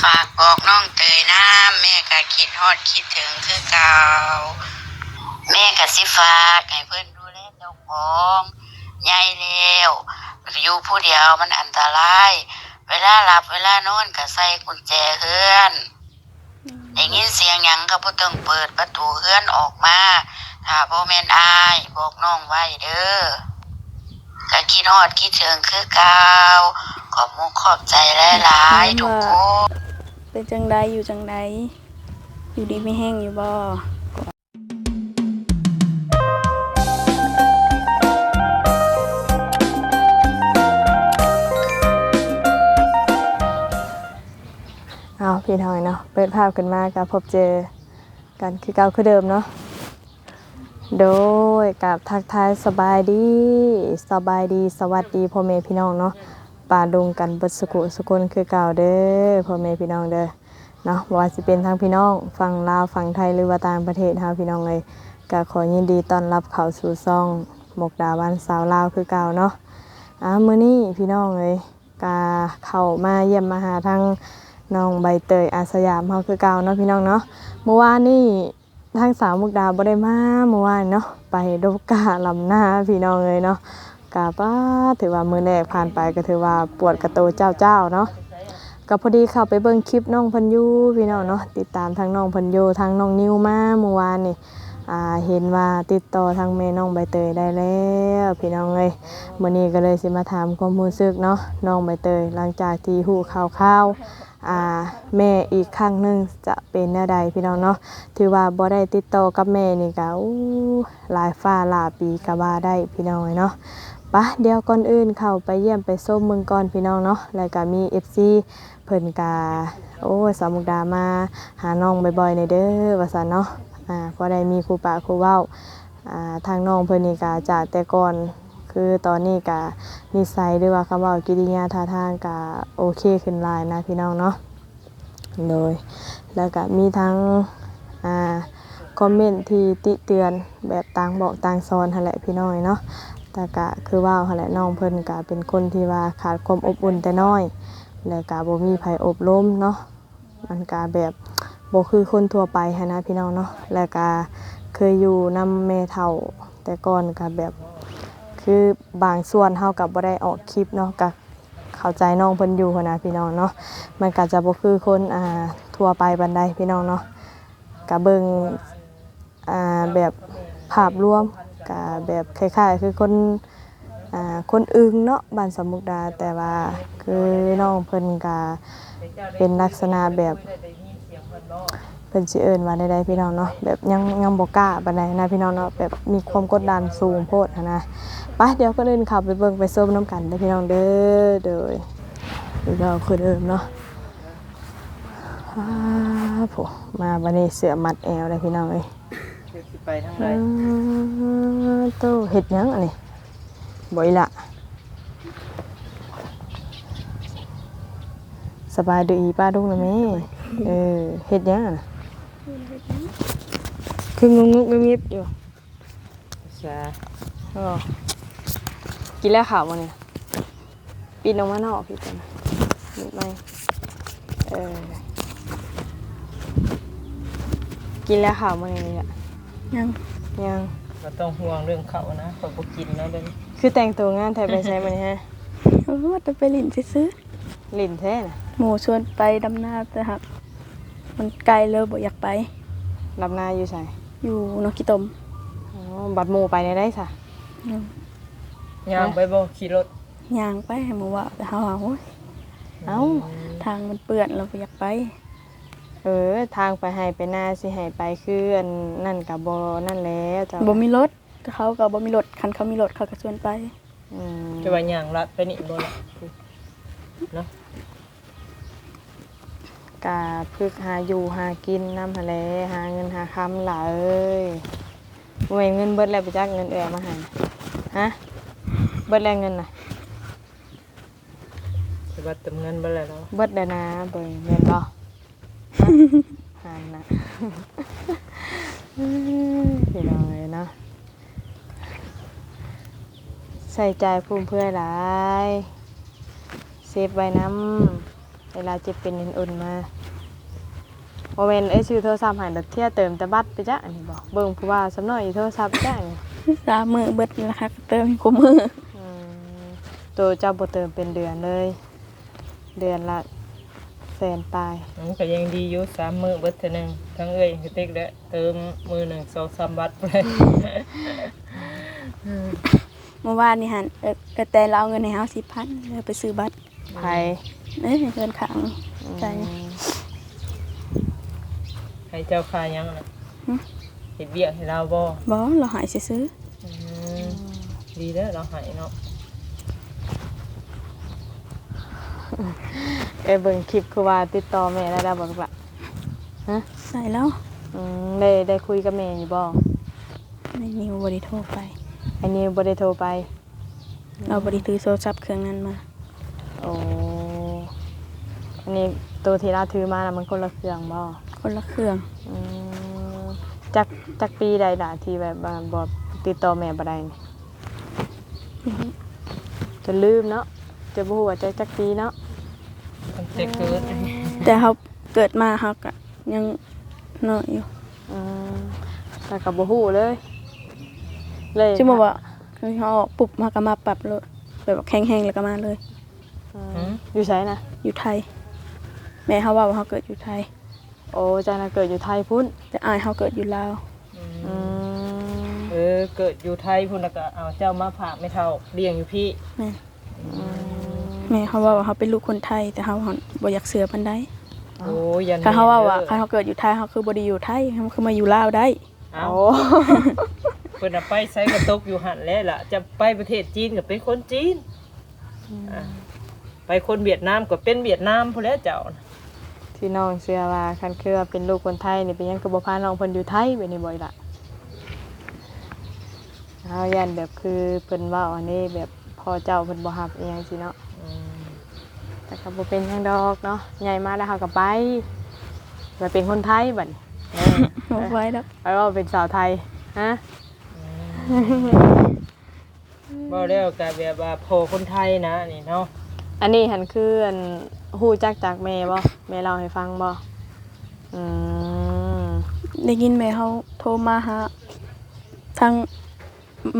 ฝากบอกน้องเตยนะแม่ก็คิดฮอดคิดถึงคือเก่าแม่ก็สิฝากให้เพิ่นดูแลเจ้าของใหญ่แล้วอยู่ผู้เดียวมันอันตรายเวลาหลับเวลานอนก็ใส่กุญแจเฮือนได้ยินเสียงหยังก็บ่ต้องเปิดประตูเฮือนออกมาถ้าบ่แม่นอายบอกน้องไว้เด้อก็คิดฮอดคิดถึงคือเก่าขอบมุกขอบใจหลายๆทุกคน เป็นจังใดอยู่จังใดอยู่ดีไม่แห้งอยู่บ่เอาพี่น้อยเนาะเปิดภาพกันมากับพบเจอกันคือเก่าคือเดิมเนาะโดยกับทักทายสบายดีสวัสดีพ่อแม่พี่น้องเนาะป่าดงกันเบิดสุคนคือเก่าเด้อพ่อแม่พี่น้องเด้อเนาะว่าสิเป็นทางพี่น้องฝั่งลาวฝั่งไทยหรือว่าต่างประเทศเฮาพี่น้องเลยก็ขอยินดีต้อนรับเข้าสู่ช่องหมกดาวันสาวลาวคือเก่าเนาะมื้อนี้พี่น้องเลยก็เข้ามาเยี่ยมมาหาทางน้องใบเตยอาสยามเฮาคือเก่าเนาะพี่น้องเนาะเมื่อวานนี่ทางสาวมุกดาบ่ได้มาเมื่อวานเนาะไปโดกาลำหน้าพี่น้องเลยเนาะกะป้าถือว่ามื้อแรกผ่านไปก็ถือว่าปวดกระโตเจ้าเนาะก็พอดีเข้าไปเบิ่งคลิปน้องเพิ่นอยู่พี่น้องเนาะติดตามทางน้องเพิ่นอยู่ทางน้องนิวมาเมื่อวานนี่เห็นว่าติดต่อทางแม่น้องใบเตยได้แล้วพี่น้องเอ้ยมื้อนี้ก็เลยสิมาถามความรู้สึกเนาะน้องใบเตยหลังจากที่ฮู้ข่าวแม่อีกครั้งหนึงจะเป็นแนวใดพี่น้องเนาะถือว่าบ่ได้ติดต่อกับแม่นี่ก็หลายฟ้าหลายปีก็ว่าได้พี่น้องเนาะปะเดี๋ยวก่อนอื่นเข้าไปเยี่ยมไปส้มเมืองก่อนพี่น้องเนาะแล้วก็มี FC เพิ่นก็สาวมุกดามาหาน้องบ่อยๆในเด้อว่าซั่นเนาะพอได้มีครูปะครูเว้าทางน้องเพิ่นนี่ก็จากแต่ก่อนคือตอนนี้ก็นิสัยหรือว่าคำเว้ากิริยาท่าทางก็โอเคขึ้นหลายนะพี่น้องเนาะโดยแล้วก็มีทั้งคอมเมนต์ที่ติเตือนแบบต่างบอกต่างสอนหั่นแหละพี่น้องเนาะแต่ก็คือว่าหั่นแหละน้องเพิ่นก็เป็นคนที่ว่าขาดความอบอุ่นแต่น้อยแล้วก็บ่มีไผอบรมเนาะมันก็แบบบ่คือคนทั่วไปหั้นนะพี่น้องเนาะแล้วก็เคยอยู่นำแม่เฒ่าแต่ก่อนก็แบบคือบางส่วนเฮาก็บ่ได้ออกคลิปเนาะก็เข้าใจน้องเพิ่นอยู่หั้นนะพี่น้องเนาะมันก็จะบ่คือคนทั่วไปปานใดพี่น้องเนาะก็เบิ่งแบบภาพรวมก็แบบคล้ายๆคือคนอึงเนาะบ้านสมุกดาแต่ว่าคือน้องเพิ่นก็เป็นลักษณะแบบเพิ่นสิเอิ้นว่าใดๆพี่น้องเนาะแบบยังบ่กล้าปานใดนะพี่น้องเนาะแบบมีความกดดันสูงโพดหั้นนะไปเดี๋ยวก็เดินเข้าไปเบิ่งไปชมนำกันเด้อพี่น้องเด้อโดยเราคือเดิมเนาะโผมาบัดนี้เสื้อมัดแอวเลยพี่น้องเอ้ยสิไปทางใดโตเฮ็ดหยังอันนี้บ่อีหละสบายดีป้าดุงนะแม่เฮ็ดหยังน่ะคืองงๆงิบๆอยู่จ้ากินแล้วข้าวบ่เนี่ยปิดออกมานอกพี่ตัวน่ะนิดหน่อยกินแล้วข้าวบ่เนี่ยล่ะยัง บ่ต้องห่วงเรื่องเขานะเขาบ่กินนะเด้อคือแต่งตัวงานไทยไปใช้มื้อนี้ฮะว่าจะไปหลินซื้อลิ้นแท้น่ะหมู่ชวนไปดำนาแต่หักมันไกลเลยบ่อยากไปดำนาอยู่ไสอยู่นกิตมบัดหมู่ไปได้ซะย่างไปบ่ขี่รถย่างไปให้หมู่ว่าแต่เฮาโอ้ยทางมันเปื้อนเราบ่อยากไปทางไปให้ไปนาสิให้ไปคืออันนั่นก็บ่นั่นแหละเจ้าบ่มีรถเขาก็บ่มีรถคันเขามีรถเขาก็ชวนไปจะว่าย่างลัดไปนี่บ่ล่ะเนาะกะพึกหาอยู่หากินนำหั่นแหละหาเงินหาคำล่ะเอ้ยบ่แม่นเงินเบิดแล้วไปจักเงินมาให้ฮะเบิดแล้วเงินน่ะสิว่าเติมเงินบ่แล้วเนาะเบิดแล้วนะเบิ่งแม่นบ่หันน่ะพี่น้องเอ้ยเนาะใส่ใจฟุ่มเฟือยหลายเซฟไว้นำ เวลาเจ็บเป็นอุ่นๆมาบ่แม่นชื่อโทรศัพท์ให้แล้วเที่ยเติมแต่บัตรไปจ้ะอันนี้บ่เบิ่งผู้ว่าสำน้อยโทรศัพท์จ้ะนี่ 3 มื้อเบิดนี่ล่ะค่ะเติมคุมื้อ อืมตัวเจ้าบ่เติมเป็นเดือนเลย เดือนละแสนปลาย ก็ยังดีอยู่3มื้อเบิดเทื่อนึงทั้งเอ้ยคือเต็กแล้วเติมมื้อหนึง2-3 บาทเลย เมื่อวานนี่หั่นแต่เราเอาเงินให้เฮา10,000เลยไปซื้อบัตร ไผ เอ้ยเงินขังใจาย ให้เจ้าค่ายังน่ะเฮ็ดเวียกให้เราบ่ บ่เราหายซื้อ อืมดีแล้วเราให้เนาะ เบิ่งคลิปคือว่าติดต่อแม่ได้แล้วบ่ลูกล่ะฮะ ๆใส่แล้ว ได้คุยกับแม่อยู่บ่ ในนิวบ่ได้โทรไป อันนี้บ่ได้โทรไป เราบ่ได้ถือโทรศัพท์เครื่องนั้นมา โอ้อันนี้ตัวที่เราถือมาน่ะมันคนละเครื่องบ่ คนละเครื่อง อืมจักปีใดล่ะที่แบบว่าบ่ติดต่อแม่บ่ได้นี่จะลืมเนาะจะบ่ฮู้ว่าจักปีเนาะ ตั้งแต่เกิด แต่เขาเกิดมาเขาก็ยังน้อยอยู่ อืมแต่ก็บ่ฮู้เลย ใช่บ่ว่าคือเขาออกปุ๊บมาก็มาปรับเลยแบบว่าแข็งๆแล้วก็มาเลย อยู่ไสนะ อยู่ไทย แม่เขาว่าเขาเกิดอยู่ไทย โอ้จ้าน่ะเกิดอยู่ไทยพุ่น แต่อ้ายเขาเกิดอยู่ลาว อืม เกิดอยู่ไทยพุ่นแล้วก็เอาเจ้ามาฝากไม่เท่าเลี้ยงอยู่พี่ แม่แม่เขาว่าเขาเป็นลูกคนไทย แต่เขาบ่อยากเสือปานใด โอ้ยัน ถ้าเขาว่าถ้าเขาเกิดอยู่ไทยเขาคือบ่ได้อยู่ไทยเขาคือมาอยู่ลาวได้ เอา โอ้ เพิ่นน่ะไปไสก็ตกอยู่หั่นแล้วล่ะจะไปประเทศจีนก็เป็นคนจีนไปคนเวียดนามก็เป็นเวียดนามพุ่นแหล้วเจ้าน่ะ ที่น้องเชื่อว่าคันคือว่าเป็นลูกคนไทยนี่เป็นหยังก็บ่พาน้องเพิ่นอยู่ไทยแบบนี้บ่ล่ะเฮายันแบบคือเพิ่นเว้าอันนี้แบบพ่อเจ้าเพิ่นบ่รับอีหยังสิเนาะ อืม แต่ก็บ่เป็นหยังดอกเนาะใหญ่มาแล้วเฮาก็ไปไปเป็นคนไทยบัดนี้ บ่ไว้แล้ว ไปว่าเป็นสาวไทยฮะ บ่แล้วก็แบบว่าพ่อคนไทยนะนี่เนาะ อันนี้หันคืออันฮู้จักจากแม่บ่แม่เล่าให้ฟังบ่อืม ได้ยินแม่เขาโทรมาหาทาง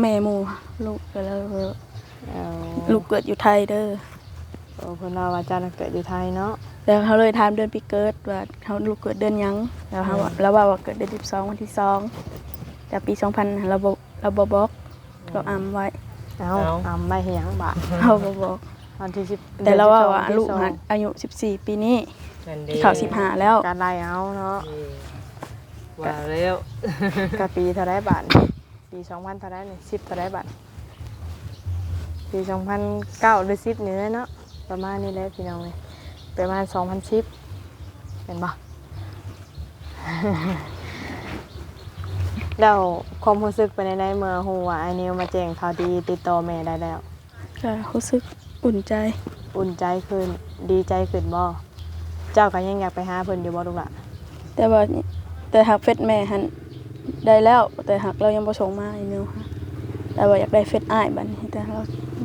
แม่หมู่ลูกก็แล้ว เอา ลูกเกิดอยู่ไทยเด้อ โอ้เพิ่นเล่าว่าเจ้าน่ะเกิดอยู่ไทยเนาะ แล้วเขาเลยถามเดือนปีเกิดว่าเขาลูกเกิดเดือนหยังแล้วเขาว่าแล้วว่าเกิดเดือน12วันที่2แต่ปี2000เราบ่บอกเราอำไว้ เอาอำไม่ให้หยังบาด เราบ่บอก วันที่10 แต่เราว่า ดือน12 ลูก ที่ หันอายุ14ปีนี้ นั่นเด้ ที่เขา15แล้ว การไล่เอาเนาะ นี่ว่าแล้ว กะปีเท่าไรบาทปี2000เท่าไรนี่10เท่าไรบาทปี2009หรือ10นี่แหละเนาะประมาณนี้แหละพี่น้องเอ้ยประมาณ2010เห็นบ่ แล้วความรู้สึกเป็นไดเมื่อฮู้ว่าไอ้นิวมาแจ้งข่าวดีติดต่อแม่ได้แล้ว ก็รู้สึกอุ่นใจ อุ่นใจขึ้นดีใจขึ้นบ่เจ้าก็ยังอยากไปหาเพิ่นอยู่บ่ลูกหล่ะ แต่ว่าแต่หากเฟซแม่หันได้แล้ว แต่หากเรายังบ่ส่งมาอีกเนาะแต่ว่าอยากได้เฟซอ้ายบัดนี้แต่เรา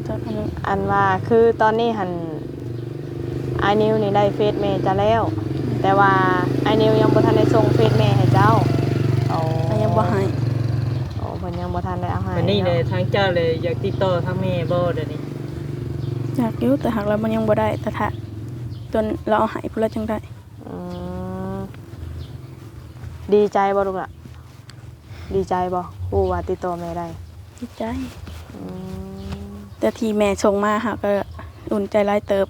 จะอันนั้น อันว่าคือตอนนี้หันไอ้นิวนี่ได้เฟซแม่จะแล้ว แต่ว่าไอ้นิวยังบ่ทันได้ส่งเฟซแม่ให้เจ้าโอ้ ก็ยังบ่ให้ โอ้เพิ่นยังบ่ทันได้เอาให้ วันนี้เลย าะ ทางเจ้าเลยอยากติดต่อทางแม่บ่เดี๋ยวนี้ อยากอยู่แต่หากเรามันยังบ่ได้แต่ถ้าจนเราเอาให้พุ่นแล้วจังได้ อืมดีใจบ่ลูกล่ะดีใจบ่ฮู้ว่าติดต่อแม่ได้ ดีใจ อืม แต่ที่แม่ส่งมาหากก็อุ่นใจหลายเติบ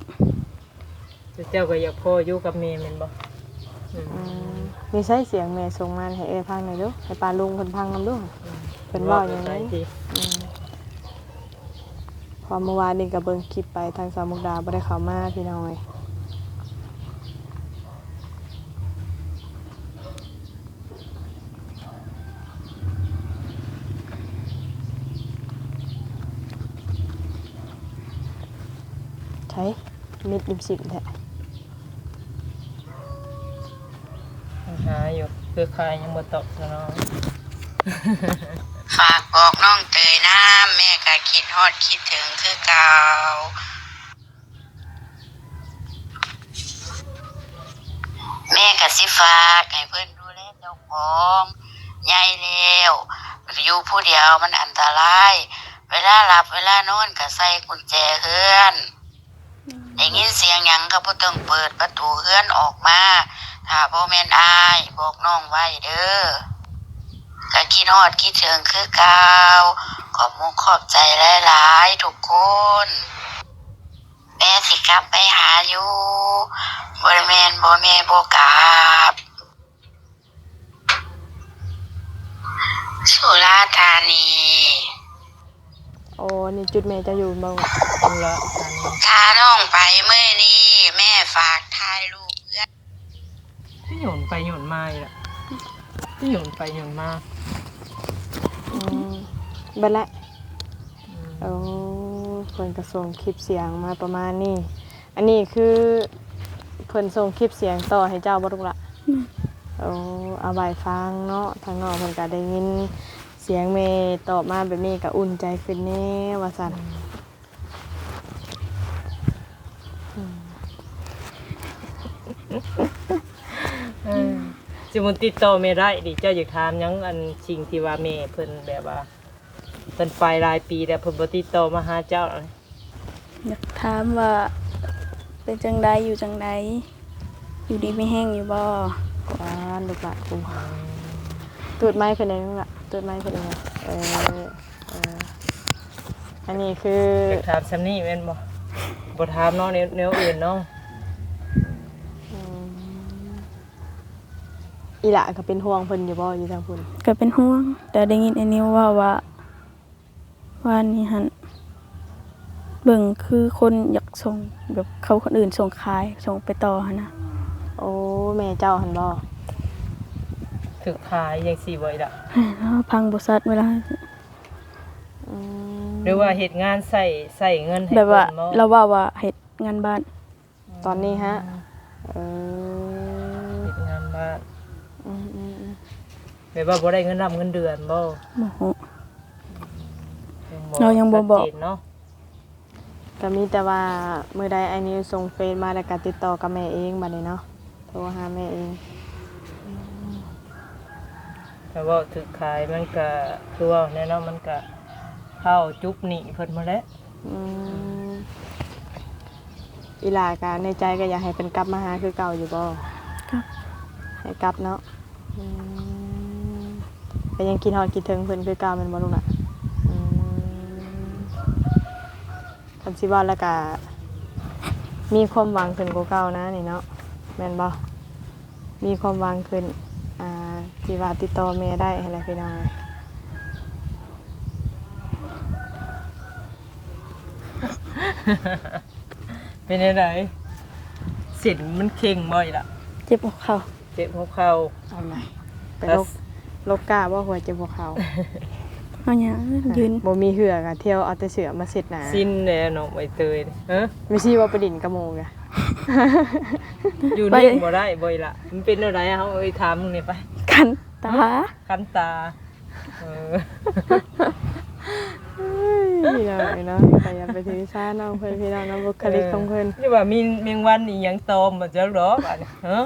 แต่เจ้าก็อยากพ่ออยู่กับแม่แม่นบ่ มีใช้เสียงแม่ส่งมาให้เอ้ยพังหน่อยดูให้ปาลุงเพิ่นพังนำดูเพิ่นเว้าอย่างไรพอเมื่อวานนี้ก็เบิ่งคลิปไปทางสาวมุกดาบ่ได้เข้ามาพี่น้อยใช้มิดริมสิบแท้ หาอยู่เครือข่ายยังบ่ตอบซะเนาะ ฝากบอกน้องเตยนะแม่ก็คิดฮอดคิดถึงคือเก่า สิฝากให้เพิ่นดูแลเจ้าของใหญ่แล้วอยู่ผู้เดียวมันอันตรายเวลาหลับเวลานอนก็ใส่กุญแจเฮือนได้ยินเสียงหยังก็บ่ต้องเปิดประตูเฮือนออกมาถ้าบ่แม่นอายบอกน้องไว้เด้อก็คิดฮอดคิดถึงคือเก่าขอบมุกขอบใจหลายๆทุกคนแม่สิกลับไปหาอยู่บ่แม่นบ่แม่บ่กลับสุราษฎร์ธานี โอ้นี่จุดแม่จะอยู่บ่ เอาละตอนนี้ ถ้าน้องไปเมื่อนี้แม่ฝากถ่ายรูปเพื่อน ที่หย่นไปหย่นมาอีกละที่หย่นไปหย่นมา อืมเบิดละโอ้เพิ่นก็ส่งคลิปเสียงมาประมาณนี้อันนี้คือเพิ่นส่งคลิปเสียงต่อให้เจ้าบ่ลูกล่ะโอ้เอาไว้ฟังเนาะทางน้องเพิ่นก็ได้ยินเสียงแม่ตอบมาแบบนี้ก็อุ่นใจขึ้นแน่ว่าซั่น จิมันติดต่อไม่ได้ดิเจ้าอยากถามหยังอันสิ่งที่ว่าแม่เพิ่นแบบว่าเพิ่นไปหลายปีแล้วเพิ่นบ่ติดต่อมาหาเจ้าเลย อยากถามว่าเป็นจังใดอยู่จังใดอยู่ดีไม่แห้งอยู่บ่ บ้านลูกหลานกูตูดไม้ขึ้นได้ลูกล่ะตูดไม้ขึ้นได้เอออันนี้คือ อยากถามซำนี้แม่นบ่บ่ถามเนาะแนวอื่นเนาะ อีหละก็เป็นห่วงเพิ่นอยู่บ่อยู่ทางพุ่น ก็เป็นห่วง แต่ได้ยินไอ้นิวว่านี่หันเบิ่งคือคนอยากส่งแบบเขาคนอื่นส่งขายส่งไปต่อหั่นนะ โอ้แม่เจ้าหันบ่ ถึกขายจังซี่บ่อีล่ะ แล้วพังบริษัทเวลา อืม หรือว่าเฮ็ดงานใส่เงินให้ แบบว่า เพิ่นบ่ เราว่าเฮ็ดงานบ้าน ตอนนี้ฮะเออ เฮ็ดงานบ้าน อืม แบบว่าบ่ได้เงินรับเงินเดือนบ่ โมโห เรายังบ่บอก ชัดเจนเนาะ ก็มีแต่ว่ามื้อใดไอ้นิวส่งเฟซมาแล้วก็ติดต่อกับแม่เองบัดนี้เนาะโทรหาแม่เอง แต่ว่าถึกขายมันก็คือว่าแน่เนาะมันก็เข้าจุบหนี้เพิ่นมาแล้ว อืมอีหลาก็ในใจก็อยากให้เพิ่นกลับมาหาคือเก่าอยู่บ่ ครับ ให้กลับเนาะอืมก็ยังคิดฮอดคิดถึงเพิ่นคือเก่าแม่นบ่ลูกน่ะอืมคันสิว่าแล้วก็มีความหวังขึ้นกว่าเก่านะนี่เนาะแม่นบ่มีความหวังขึ้นที่ว่าติดต่อแม่ได้ให้แหละพี่น้อง เป็นจังไดสินมันเข่งบ่อยล่ะ เจ็บหัวเข่า เจ็บหัวเข่า เอาหน่อยเป็นโรคกล้าบ่หัวเจ็บหัวเข่า เอาหยังยืน บ่มีเหือกอะเที่ยวเอาแต่เสือมาเสร็จหนา สิ้นแน่น้องใบเตยฮะ ไม่ใช่ว่าไปดินกระโมงอะ อยู่นิ่งบ่ได้บ่อยล่ะมันเป็นอะไรเฮาถามมึงนี่ไป กันตา คันตาพี่น้องเนาะก็อย่าไปถือสาน้องเพิ่นพี่น้องเนาะบุคลิกของเพิ่น นี่ว่ามีแมงวันอีหยังตอมบ่จักดอกอันนี้ฮะ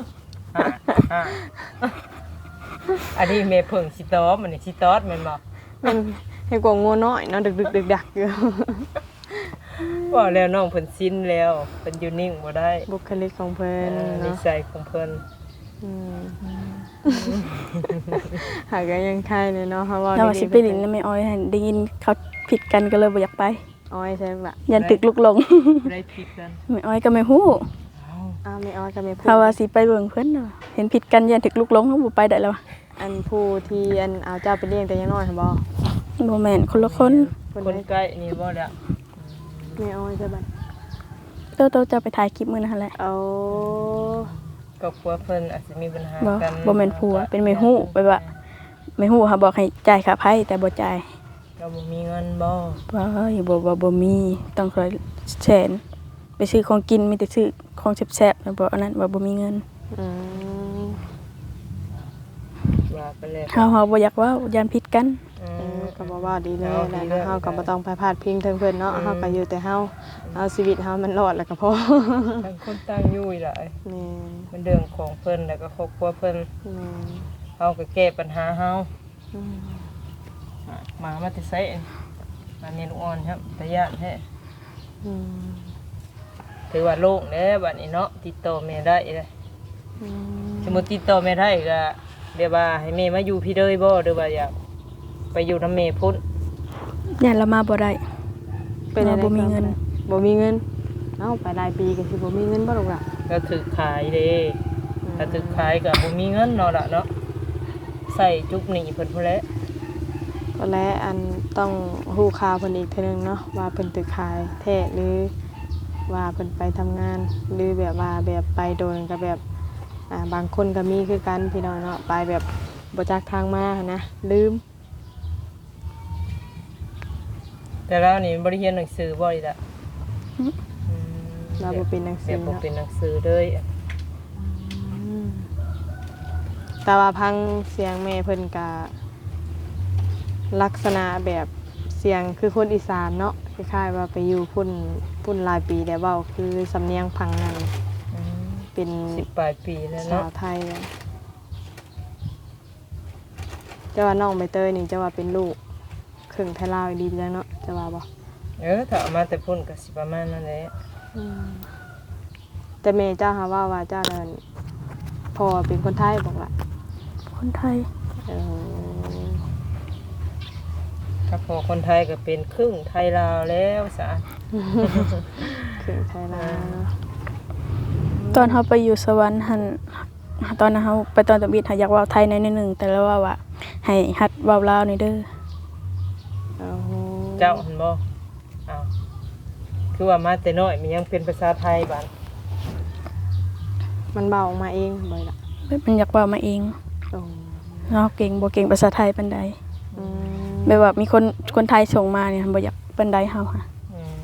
อันนี้แม่เพิ่งสิตอมอันนี้สิตอดแม่นบ่ มันให้กว่างูน้อยเนาะดึกๆดักๆอยู่ ว่าแล้วน้องเพิ่นสิ้นแล้วเพิ่นอยู่นิ่งบ่ได้ บุคลิกของเพิ่น นิ เนาะ สัยของเพิ่น อืมหากันยังไข่เลยเนาะเฮาว่า เราว่าสิไปลินแล้วไม่อ้อยหั่นได้ยินเขาผิดกันก็เลยบ่อยากไป อ้อยใช่ปะ ยันตึกลุกลง ได้ผิดกัน ไม่อ้อยก็ไม่ฮู้ อ้าวไม่อ้อยก็ไม่พูด ถ้าว่าสิไปเบิ่งเพิ่นน่ะเห็นผิดกันยันตึกลุกลงเฮาบ่ไปได้แล้ว อันผู้ที่อันเอาเจ้าไปเลี้ยงแต่ยังน้อยหั่นบ่ บ่แม่นคนละคน คนใกล้นี่บ่แล้ว ไม่อ้อยใช่ปะ โตจะไปถ่ายคลิปมื้อนั้นหั่นแหละ เอา ครอบครัวเพิ่นอาจจะมีปัญหา บ่ กัน บ่แม่นผัวเป็นแม่ฮู้ไปว่าแม่ฮู้ค่ะบอกให้จ่ายค่าไผแต่บ่จ่าย เราบ่มีเงินบ่ บ่มีต้องคอยแสนไปซื้อของกินมีแต่ซื้อของแซ่บๆแล้วบ่อันนั้นว่าบ่มีเงิน อืม ว่าไปแล้ว เฮาบ่อยากเว้ายันผิดกัน อืม ก็บ่ว่าดีเลยแหละเนาะเฮาก็บ่ต้องไปพาดพิงถึงเพิ่นเนาะเฮาก็อยู่แต่เฮาเอาชีวิตเฮามันรอดแล้วก็พอ ต่างคนต่างอยู่อีหล่ะ แม่น มันเรื่องของเพิ่นแล้วก็ครอบครัวเพิ่น แม่น เฮาก็แก้ปัญหาเฮา อืม มาแต่ไสอันนี้ลูกอ่อนครับตะยานแท้ อืม ถือว่าโล่งเด้อบัดนี้เนาะติดต่อแม่ได้เลย อืม สมมุติติดต่อแม่ได้ก็เดี๋ยวว่าให้แม่มาอยู่พี่เด้อบ่หรือว่าอยากไปอยู่นำแม่พุ่น ย่านเรามาบ่ได้ เป็นอะไร บ่มีเงิน บ่มีเงินเอ้าไปหลายปีก็สิบ่มีเงินบ่ลูกล่ะ ก็ถือขายเด้ถ้าถือขายก็บ่มีเงินเนาะล่ะเนาะใส่จุกหนี้เพิ่นพุ่นแหละ ก็และอันต้องฮู้ข่าวเพิ่นอีกเทื่อนึงเนาะว่าเพิ่นตึกขายแท้หรือว่าเพิ่นไปทำงานหรือแบบว่าแบบไปโดนก็แบบบางคนก็มีคือกันพี่น้องเนาะไปแบบบ่จักทางมาหั้นนะลืม แต่แล้วนี่บ่ได้เรียนหนังสือบ่อีกล่ะ เราบ่เป็นหนังสื แบ อบ บ่ เนาะ เป็นหนังสือเลย แต่ว่าพังเสียงแม่เพิ่นก็ลักษณะแบบเสียงคือคนอีสานเนาะคล้ายๆว่าไปอยู่พุ่นหลายปีแล้วเว้าคือสำเนียงพังนั่นเป็น 10 ปลายปีแล้ว สา เนาะ วไทยอะจะว่าน้องใบเตยนี่จะว่าเป็นลูกครึ่งไทยลาวอีดีจังเนาะจะว่าบ่ ถ้าเอามาแต่พุ่นก็สิประมาณนั้นแหละ แต่แม่เจ้าหาว่าเจ้านั่นพ่อเป็นคนไทยบอกล่ะ คนไทย เออ ถ้าพอคนไทยก็เป็นครึ่งไทยลาวแล้วซะ ครึ่งไทยลาวเนาะ ตอนเฮาไปอยู่สวรรค์หั่นตอนนั้นเฮาไปตอนตะบิดหาอยากเว้าไทยหน่อยนึงแต่แล้วว่าให้หัดเว้าลาวนี่เด้อ เอา เจ้าหั่นบ่อ้าวคือว่ามาแต่น้อยมันยังเป็นภาษาไทยบัด มันเบาออกมาเองบ่อยล่ะ มันอยากเว้ามาเอง โอ้ เนาะเก่งบ่เก่งภาษาไทยปานใด อืม แบบว่ามีคนไทยส่งมาเนี่ยบ่อยากปานใดเฮาค่ะ อืม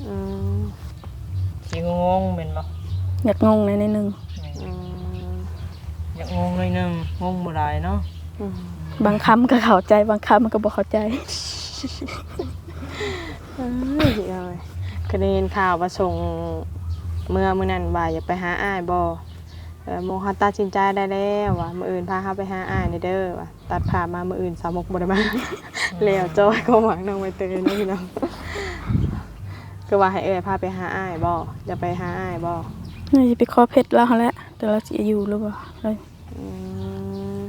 อืม สิงงแม่นบ่ อยากงงหน่อยนึง อืม อยากงงหน่อยหนึงงงบ่หลายเนาะ อืม บางคำก็เข้าใจบางคำมันก็บ่เข้าใจ เอ้ยเอาไว้เคยได้ยินข่าวว่าส่งเมื่อมื้อนั้นว่าอย่าไปหาอ้ายบ่โมฮาตัดสินใจได้แล้วว่ามื้ออื่นพาเฮาไปหาอ้ายนี่เด้อว่าตัดภาพมามื้ออื่นสาวมกบ่ได้มา แล้วจอยก็หวังน้องใบเตยเนาะพี่น้องก็ว่าให้พาไปหาอ้ายบ่อย่าไปหาอ้ายบ่ น่าจะไปขอเพชรแล้วหั่นแหละแต่เราสิอยู่หรือบ่เลย อืม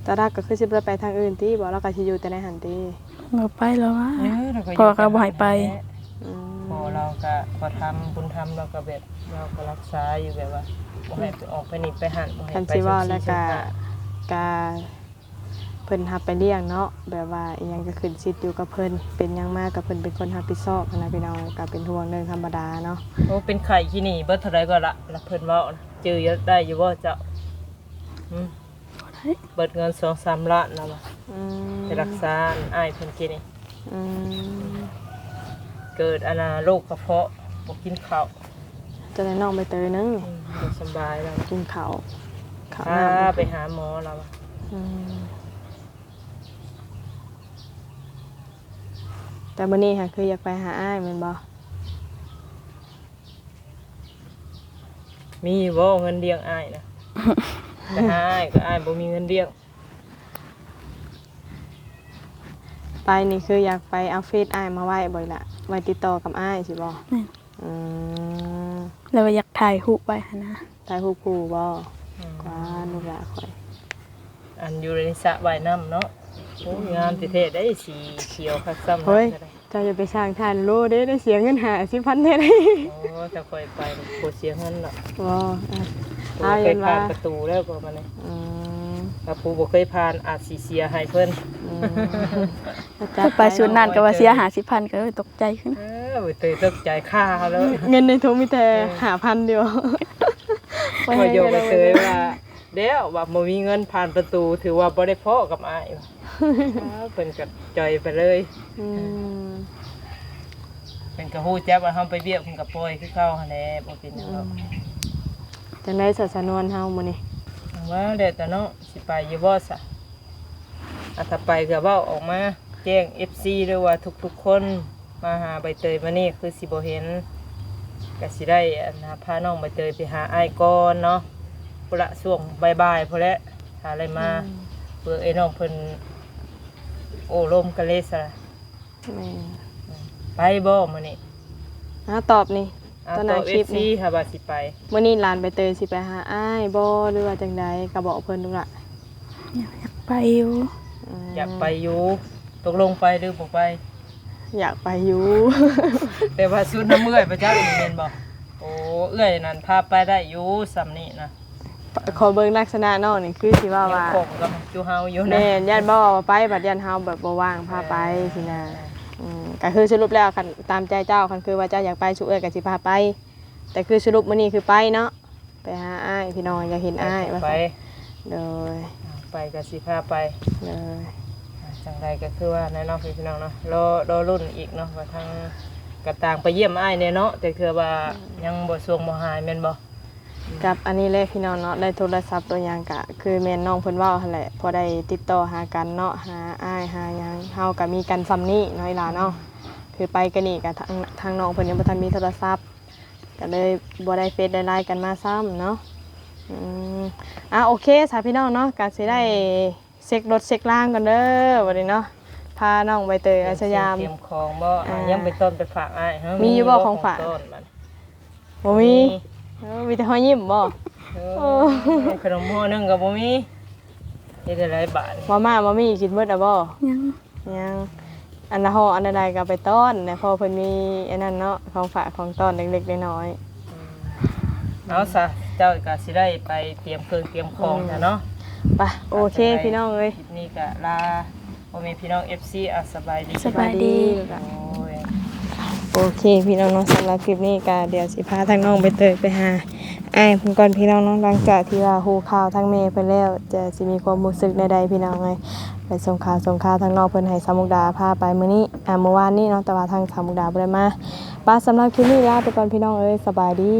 แต่ถ้าก็คือสิบ่ไปทางอื่นติบ่แล้วก็สิอยู่แต่ในหันติ เราไปแล้วว่า เราก็ พ่อก็บ่ให้ไป อืม พอเราก็พอทำบุญทำเราก็แบบเราก็รักษาอยู่แบบว่าบ่ให้ไปออกไปนี่ไปหันบ่ให้ คัน ไป สิว่า สุ่ม แล้ว สี่ ก็ สุ่มห้า ก็เพิ่นรับไปเลี้ยงเนาะแบบว่าอีหยังก็ขึ้นสิทธิ์อยู่กับเพิ่นเป็นหยังมากกับเพิ่นเป็นคนรับผิดชอบหั้นนะพี่น้องก็เป็นห่วงเรื่องธรรมดาเนาะ โอ้เป็นไข่ที่นี่เบิดเท่าไรก็ละแล้วเพิ่นเว้านะจื้อได้อยู่บ่เจ้าอืมเบิดเงิน 2-3 ล้านแล้วว่ะ อืม ไปรักษาอ้ายเพิ่นกินนี่ อืม เกิดโรคกระเพาะบ่กินข้าว จะได้น้องใบเตยนึง บ่สำบายแล้ว กินข้าวข้าว พา น้ำ ไปหาหมอแล้วว่ะ อืมแต่มื้อนี้ค่ะคืออยากไปหาอ้ายแม่นบ่ มีบ่เงินเลี้ยงอ้ายนะ แต่หาอ้ายก็อ้ายบ่มีเงินเลี้ยง ไปนี่คืออยากไปเอาเฟซอ้ายมาไว้บ่อยละไว้ติดต่อกับอ้ายสิบ่ แม่น อืม แล้วว่าอยากถ่ายรูปไว้หั่นนะ ถ่ายรูปคู่บ่กว่าลูกหลานข่อย อันอยู่ในสระว่ายน้ำเนาะโอ้ยงามแท้ๆได้สีเขียวคักซ้ำ เฮ้ย ก็ได้ เจ้าจะไปสร้างทานโลได้เสียเงิน50,000เท่าได โอ้ถ้าค่อยไปบ่เสียเงินหรอก บ่ บ่เคยผ่านประตูแล้วก็มาเนี่ย อืม ถ้าผู้บ่เคยผ่านอาจสิเสียให้เพิ่น อืม ถ้าไปส่วนนั้นก็ว่าเสีย50,000ก็ตกใจขึ้น บ่เตยตกใจค่าเขาแล้ว เงินในถุงมีแต่5,000เดียว พอโยไปเตยว่าเดี๋ยวว่าบ่มีเงินผ่านประตูถือว่าบ่ได้พอกับอ้ายว่ะเพิ่นก็จ่อยไปเลย อืม เพิ่นก็ฮู้จักว่าเฮาไปเวียกเพิ่นก็ปล่อยคือเก่าหั่นแหละบ่เป็นหยังหรอก จังได๋ศาสนวนเฮามื้อนี้ ว่าเดี๋ยวแต่เนาะสิไปอยู่บ่ซะ ถ้าไปก็เว้าออกมาแจ้ง FC ด้วยว่าทุกๆคนมาหาใบเตยมานี่คือสิบ่เห็นก็สิได้พาน้องใบเตยไปหาอ้ายก่อนเนาะพุ่นละช่วงบ่ายๆพุ่นแหละหาอะไรมาเพื่อไอ้น้องเพิ่นโอ้ลมกันเลยซะ แม่ ไปบ่มื้อนี้ ตอบนี่ตอนหน้าคลิป FC นี่ ถ้าว่าสิไป มื้อนี้หลานใบเตยสิไปหาอ้ายบ่หรือว่าจังใดก็บอกเพิ่นดูล่ะ อยากไปอยู่ อยากไปอยู่ตกลงไปหรือบ่ไป อยากไปอยู่ แต่ว่าสุดน้ำเมื่อยประจักษ์นี่แม่นบ่โอ้เอื้อยนั่นพาไปได้อยู่สำนี้นะ ขอเบิ่งลักษณะน้องนี่คือสิว่า ยัง ว่า คงกับจูเฮาอยู่นะ แม่นญาติบ่ว่าไปบัดยันเฮาแบบบ่ว่างพาไปสินะก็คือสรุปแล้วคันตามใจเจ้าคันคือว่าเจ้าอยากไปสุเอ้ยก็สิพาไป แต่คือสรุปมื้อนี้คือไปเนาะไปหาอ้ายพี่น้องอยากเห็นอ้ายว่า ไป โดย ไปก็สิพาไป โดย จังใดก็คือว่าแน่นอนพี่น้องเนาะรอรุ่นอีกเนาะว่าทางกระต่างไปเยี่ยมอ้ายแน่เนาะแต่คือว่ายังบ่สวงบ่หายแม่นบ่ กับอันนี้เลยพี่น้องเนาะได้โทรศัพท์ตัวอย่างก็คือแม่นน้องเพิ่นเว้าหั่นแหละพอได้ติดต่อหากันเนาะหาอ้ายหาหยังเฮาก็มีกันซ้ำนี้น้อยล่ะเนาะคือไปกันนี่ก็ทางน้องเพิ่นยังบ่ทันมีโทรศัพท์ก็เลยบ่ได้เฟซได้ไลน์กันมาซ้ำเนาะโอเคสาพี่น้องเนาะก็สิได้เช็ครถเช็คล่างกันเด้อบัดนี้เนาะพาน้องใบเตยอาชยาม เตรียมของบ่ยังไปต้นไปฝากอ้ายเฮา มีอยู่บ่ของฝาก ต้นมัน บ่มีมีแต่ห้อยยิ้มบ่ ขนมห่อนึงก็บ่มีเฮ็ดได้หลายบาท มาม่าบ่มีกินหมดอ่ะบ่ ยัง ยังอันละห่ออันใดก็ไปต้อนนะพอเพิ่นมีอันนั้นเนาะของฝากของต้อนเล็กๆน้อย เอาซะเจ้าก็สิได้ไปเตรียมเครื่องเตรียมของจ้ะเนาะ ๆไปโอเคพี่น้องเอ้ย คลิปนี้ก็ลาพ่อแม่พี่น้อง FC สบายดี สบายดี โอ้ย โอเคพี่น้องเนาะสำหรับคลิปนี้ก็เดี๋ยวสิพาทางน้องไปเตยไปหาอ้ายเพิ่นก่อนพี่น้องเนาะหลังจากที่ว่าฮู้ข่าวทางแม่เพิ่นแล้วจะสิมีความรู้สึกใดๆพี่น้องเอ้ยไปส่งข่าวทางน้องเพิ่นให้สามมุกดาพาไปมื้อนี้เมื่อวานนี้เนาะแต่ว่าทางสามมุกดาบ่ได้มาป้าสำหรับคลิปนี้ลาไปก่อนพี่น้องเอ้ยสบายดี